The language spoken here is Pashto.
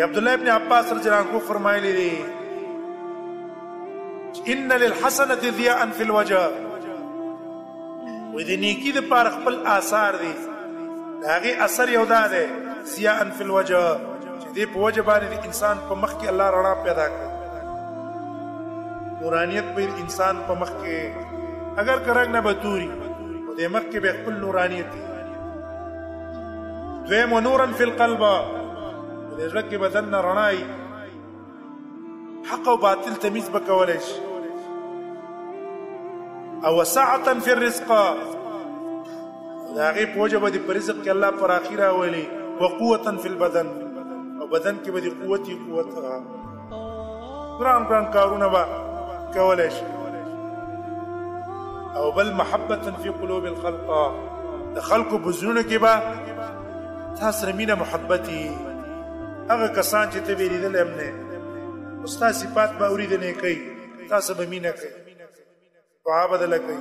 عبداللہ ابن عباس رضی اللہ عنہ فرمایلی دی ان للحسنة ضیاء فی الوجه، وې د نیکی د پاره خپل آثار دي، د هغې اثر یو دا دی ضیاء فی الوجه چې دې په وجه باندې د انسان په مخ کې الله رڼا پیدا کړي، نورانیت به انسان په مخ کې اگر کرنګ نه بتوري او د مخ کې به خپل نورانیت وي. دویم ونورا فی القلب، د زړه کې بدن نه رڼا وي، حق او باطل تمیز به کولی شي. او وسعة فی الرزق، د هغې په وجه به د په رزق کې الله پراخي راولي. وقوة فی البدن، او بدن کې به د قوت ګران ګران کارونه به کولی شي. او بل محبة فی قلوب الخلق، د خلقو په زړونو کې به تا سره مینه محبت وي. هغه کسان چې ته به یې لیدلی هم نه، ستا صفات به اورېدنې کوي، تاسو به مینه کوي، دعا به دله کوي.